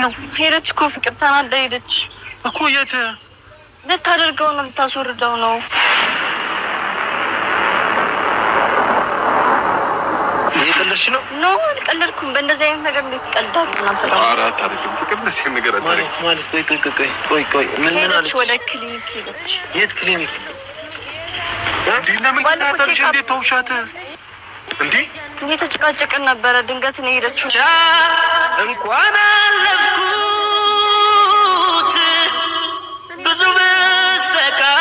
ነው? ሄደች እኮ ፍቅር ተናዳ ሄደች እኮ። የት ልታደርገው ነው? ልታስወርደው ነው? እየቀለድሽ ነው? ኖ አልቀለድኩም። በእንደዚህ አይነት ነገር እንዴት ትቀልዳለህ? ኧረ አታደርግም ፍቅር። እንደዚህ አይነት ነገር አታደርግም ማለት ቆይ ምን ሄደች? ወደ ክሊኒክ ሄደች። የት ክሊኒክ? ለምን ታታለሽ? እንዴት ተውሻት እንዴ? እየተጨቃጨቅን ነበረ። ድንገት ነው ሄደችው። እንኳን አለፍኩት ብዙ በሰቃይ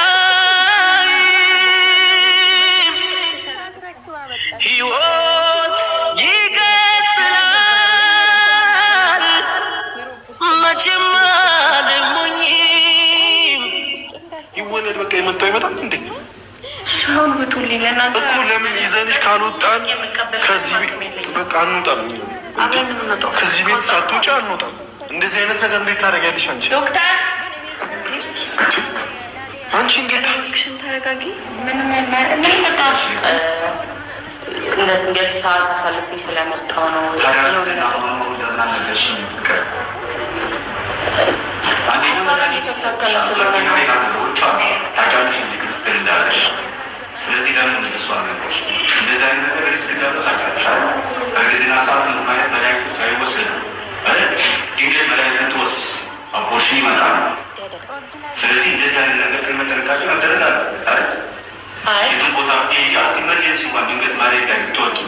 ሕይወት ይቀጥላል መቼም አልሞኝም። ይወለድ በቃ የመጣው ይመጣል እንዴ? ሻውን ብቱልኝ ለናንተ እኮ ለምን ይዘንሽ ካልወጣን ከዚህ በቃ አንወጣም። ከዚህ ቤት ሳትወጪ አንወጣም። እንደዚህ አይነት ነገር እንዴት ታደርጊያለሽ አንቺ? ዶክተር አንቺ እንዴት ታክሽን ተረጋጊ። ምንም በቃ እንደ ድንገት ሰዓት አሳልፌ ስለመጣሁ ነው። የተሳካለ ስለሆነ ነው። ስለዚህ ለምን እንደሷ ነገሮች እንደዚህ አይነት ነገር ሲስተጋባ ታውቃለሽ። በጊዜና ሰዓት ማለት መድኃኒቶች አይወሰድም አይደል? ድንገት መድኃኒት ትወስድስ አቦርሽን ይመጣል። ስለዚህ እንደዚህ አይነት ነገር ከመጠንቀቅ መደረግ አለበት አይደል? የትም ቦታ ኢመርጀንሲ እንኳን ድንገት መሬት ላይ ብትወጡ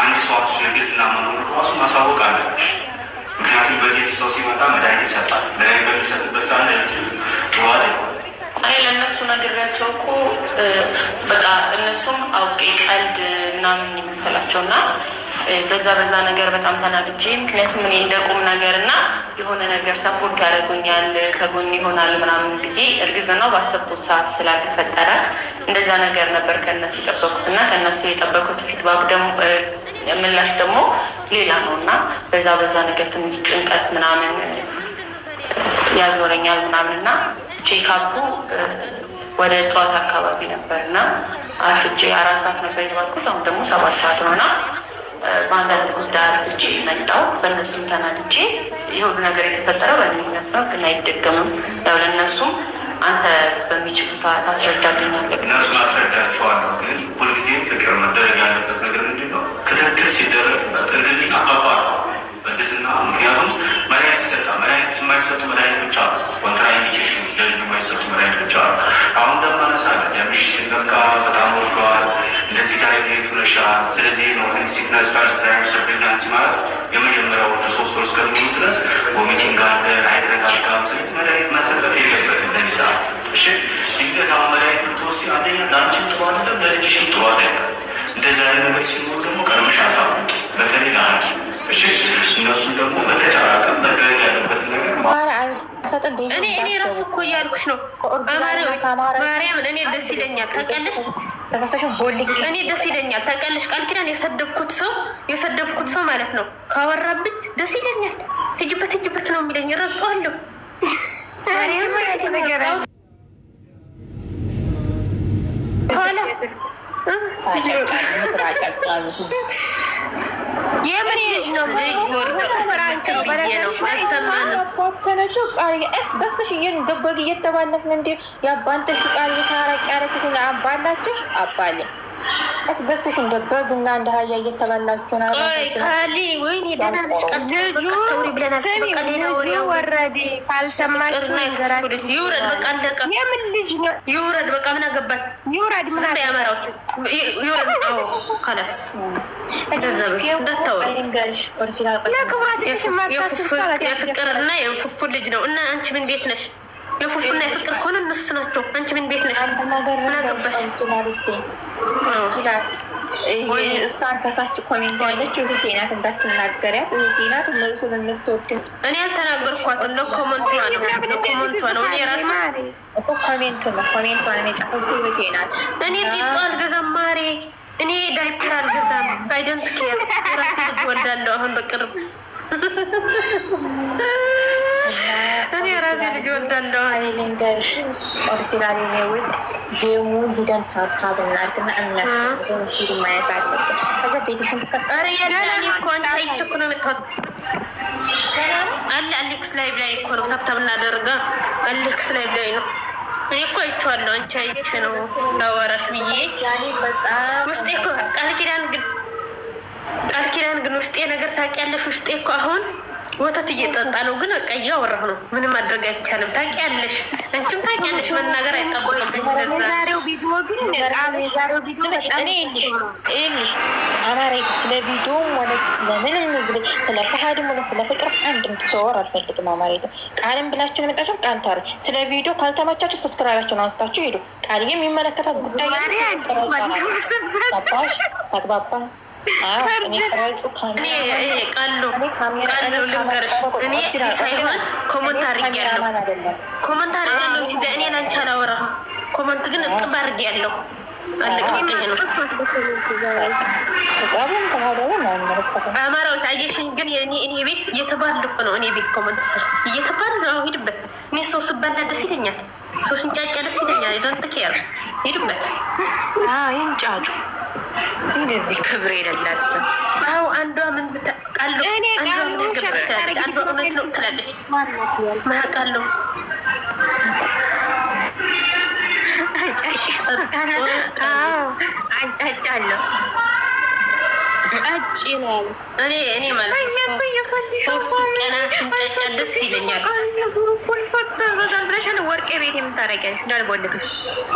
አንድ ሰው እርግዝና መኖሩ ራሱ ማሳወቅ አለብሽ። ምክንያቱም በዚህ ሰው ሲመጣ መድኃኒት ይሰጣል። መድኃኒት በሚሰጥበት ሰዓት ለልጁ ተዋለ ለእነሱ ነግሬያቸው እኮ በቃ እነሱም አውቄ ቀልድ ምናምን ይመሰላቸው እና በዛ ነገር በጣም ተናድጄ፣ ምክንያቱም እኔ እንደ ቁም ነገር እና የሆነ ነገር ሰፖርት ያደርጉኛል ከጎን ይሆናል ምናምን ብዬ እርግዝናው ባሰብኩት ሰዓት ስላልተፈጠረ እንደዛ ነገር ነበር ከእነሱ የጠበኩት እና ከእነሱ የጠበኩት ፊድባክ ደግሞ ምላሽ ደግሞ ሌላ ነው እና በዛ ነገር ትንሽ ጭንቀት ምናምን ያዞረኛል ምናምን እና ቼካፑ ወደ ጠዋት አካባቢ ነበርና አርፍጄ 4 ሰዓት ነበር የተባልኩት። አሁን ደግሞ 7 ሰዓት ነውና በአንዳንድ ጉዳይ አርፍጄ መጣሁ። በእነሱም ተናድጄ የሁሉ ነገር የተፈጠረው በእኔነት ነው፣ ግን አይደገምም። ያው ለእነሱም አንተ በሚችሉት ታስረዳልኛለህ። እነሱን አስረዳቸዋለሁ። ግን ሁልጊዜም ፍቅር መደረግ ያለበት ነገር ምንድን ነው? ክትትል ሲደረግ እርግዝና ከባድ ነው። በእርግዝና ምክንያቱም መድኃኒት ይሰጣል። መድኃኒቶች የማይሰጡ መድኃኒቶች አሉ። ኮንትራ ኢንዲኬሽን ለልጁ የማይሰጡ መድኃኒቶች አሉ። አሁን እንደማነሳለን ደምሽ ሲነካ በጣም ወርዷል፣ እንደዚህ ዳይቤት ሆነሻል። ስለዚህ ኖርማል ሲክነስ ካርስትራይምስ ፕሬግናንሲ ማለት የመጀመሪያዎቹ 3 ወር እስከሚሆኑ ድረስ ቮሚቲንግ አለ፣ አይረጋጋም። ስለዚህ መድኃኒት መሰጠት የለበትም በዚህ ሰዓት። እሺ ድንገት አሁን መድኃኒት ብትወስጂ አንደኛ ለአንቺም ጥሩ አይደለም፣ ለልጅሽም ጥሩ አይደለም። እንደዚህ አይነት ነገር ሲኖር ደግሞ ቀድመሽ አሳውቂ፣ በተለይ ለሐኪም እሺ። እነሱ ደግሞ በተቻላቀም መደረግ ያለበት ነገር እኔ ራሱ እኮ እያልኩሽ ነው። ማርያምን እኔ ደስ ይለኛል ታውቂያለሽ። እኔ ደስ ይለኛል ታውቂያለሽ። ቃል ኪዳን የሰደብኩት ሰው ማለት ነው ካወራብኝ ደስ ይለኛል። ሂጅበት ነው የሚለኝ፣ ረግጠዋለሁ። የምን ልጅ ነው በስሽ እየገበግ እየተባለፍን እንዲ የአባንተሽ ቃል የታረቅ ያረክትን አባላችሽ አባሌ በስሽ እንደ በግና እንደ ሀያ እየተባላችሁ ነው። ካሊ ወይኔ ደህና ነሽ? ቀጥተውሪ ብለናል። በቃ ሌላ ወሬ ወረዴ ካልሰማችሁ ነገራችሁ ይውረድ። በቃ አለቀ። የምን ልጅ ነው? ይውረድ። በቃ ምን አገባኝ? ይውረድ። ምን ያመራው? ይውረድ። አዎ خلاص እንደዘበ እንደታወራ ለክብራት የፍቅርና የፉፉ ልጅ ነው እና አንቺ ምን ቤት ነሽ? የፉፉና የፍቅር ከሆነ እነሱ ናቸው። አንቺ ምን ቤት ነሽ? ምን አገባሽ? ወይ እሷን ከሳች ኮሜንት ያለች እህቴ ናት እንዳትናገሪያት። እህቴ ናት እነሱ ስለምትወድ እኔ አልተናገርኳትም። ለኮሜንቷ ነው እኔ ራሴ እኮ ኮሜንቷን የጻፈችው እህቴ ናት። እኔ ጢጦ አልገዛም ማሬ፣ እኔ ዳይፐር አልገዛም። አይደንት ኬር ራሴ ልጅ ወልዳለሁ አሁን በቅርብ እኔ ራሴ ልጅ ወልዳለሁ። አይልንገርሽ ኦሪጂናል ነው ወይ ጌሙ ሂደን ታታብናልና እምነት ሲል ማየት አለበት። ከዛ ቤትሽን ተቀጣረ ያዳኒ እኮ አንቺ አይቼ እኮ ነው የምታወጣው። አሌክስ ላይቭ ላይ እኮ ነው ታብታብ እናደርጋ። አሌክስ ላይቭ ላይ ነው። እኔ እኮ አይቼዋለሁ። አንቺ አይቼ ነው ላወራሽ ብዬ ውስጤ እኮ ቃል ኪዳን ግን ውስጤ ነገር ታውቂያለሽ። ውስጤ እኮ አሁን ወተት እየጠጣ ነው። ግን በቃ እያወራሁ ነው። ምንም ማድረግ አይቻልም። ታውቂያለሽ፣ አንቺም ታውቂያለሽ። መናገር አይጠበቅብኝ። የዛሬው ቪዲዮ ግን የዛሬው ቪዲዮ በጣም ይልሽ አማራ ስለ ቪዲዮ ማለት ስለምንም ስለ ፈሃድም ሆነ ስለ ፍቅር አንድም ትወር አልፈልግም። አማራ ቃልም ብላችሁ መጣችሁ ቃል ታሩ ስለ ቪዲዮ ካልተመቻችሁ ሰብስክራይባችሁን አንስታችሁ ሄዱ። ቃል የሚመለከታት ጉዳይ ተግባባ። እኔ ቃሉ ልንገርሽ፣ እኔ ሳይሆን ኮመንት አድርጌያለሁ። እኔን አንቺ አላወራህም። ኮመንት ግን እጥብ አድርጌያለሁ። አለቀ ነው አማራው ታየሽኝ። ግን እኔ ቤት እየተባልኩ ነው። እኔ ቤት ኮመንት ስር እየተባል ነው። ሂድበት። እኔ ሰው ስባላ ደስ ይለኛል። ሰው ሲንጫጫ ደስ ይለኛል። ዶንት ኬር። ሂድበት። ይንጫጩ። እንደዚህ ክብር የሌላቸው አዎ። አንዷ ምን ብታቃሉ አንዷ ምን ገባች? አንዷ እውነት ነው ትላለች። ማቃለው አንጫጫለሁ አጭ ነው። እኔ ማለት ሶስት ቀና ስንጫጫ ደስ ይለኛል። ወርቄ ቤት የምታረጊያለሽ እንዳልቦልግሽ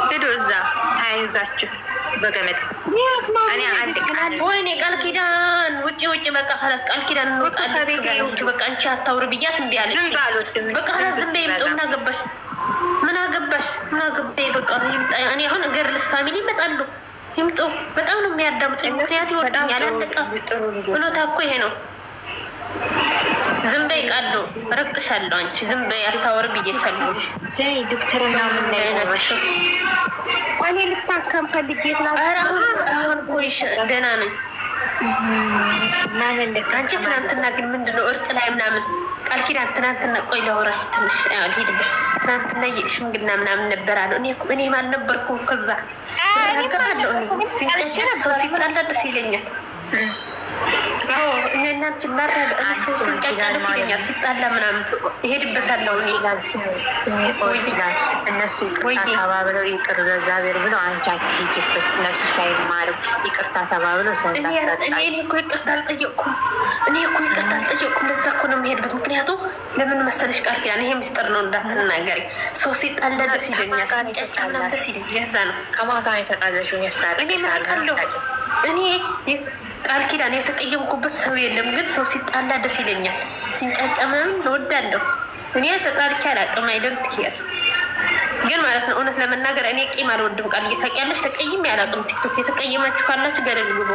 ሄዶ እዛ አይዛችሁ በገመድ እኔ አንድ ቀን ወይኔ ቃል ኪዳን ውጪ በቃ ኸላስ ቃል ኪዳን እንወጣለን። በቃ አንቺ አታውሪ ብያት እምቢ አለች። በቃ ኸላስ ዝም በይ። ይምጡ። ምን አገባሽ? በቃ ይምጣ። እኔ አሁን ገርልስ ፋሚሊ ይመጣሉ። ይምጡ። በጣም ነው የሚያዳምጡኝ። ምክንያት ይወዱኛል። አለቀ። እውነታ እኮ ይሄ ነው። ዝም በይ ቃሉ ረግጥሻለሁ። አንቺ ዝም በይ አታወሪ ብዬሻለሁ። ዘይ ዶክተርና ምን ላይ ነሽ? እኔ ልታከም ፈልጌ አሁን ቆይሽ ደህና ነኝ። አንቺ ትናንትና ግን ምንድነው እርቅ ላይ ምናምን ቃል ኪዳን ትናንትና ቆይ ላወራሽ ትንሽ ልሄድበት። ትናንትና የሽምግልና ምናምን ነበር አለው። እኔ አልነበርኩም። ከዛ ረገባለሁ። እኔ ሲንጫጫ ሰው ሲጣላ ደስ ይለኛል። አዎ እኛ እናንቺ እናረጋግጥ። ሰው ሲንጫጫ ደስ ይለኛል። ሲጣላ ምናምን ይሄድበታለሁ። እኔ እነሱ ይቅርታ ተባብለው ይቅር ለእግዚአብሔር ብለው አንቺ አትሂጂበት። ነፍስሽ አይማርም። ይቅርታ ተባብለው ሰው እኔ እኮ ይቅርታ አልጠየቅኩም። ለዛ እኮ ነው የሚሄድበት። ምክንያቱም ለምን መሰለሽ ቃል ኪዳን ይሄ ምስጢር ነው እንዳትናገሪ። ሰው ሲጣላ ደስ ይለኛል። ሲንጫጫ ምናምን ደስ ይለኛል። ያዛ ነው ከማጋ የተጣለሽው ያስታርቅ። እኔ ማቃለሁ። እኔ ቃል ኪዳን የተቀየምኩበት ሰው የለም። ግን ሰው ሲጣላ ደስ ይለኛል። ሲንጫጫ ምናምን እወዳለሁ። እኔ ተጣልቼ አላውቅም። አይደንት ኬር ግን ማለት ነው እውነት ለመናገር እኔ ቂም አልወድም። ቃል እየታውቂያለሽ ተቀይሜ አላውቅም። ቲክቶክ የተቀየማችሁ ካላችሁ ገደል ግቡ።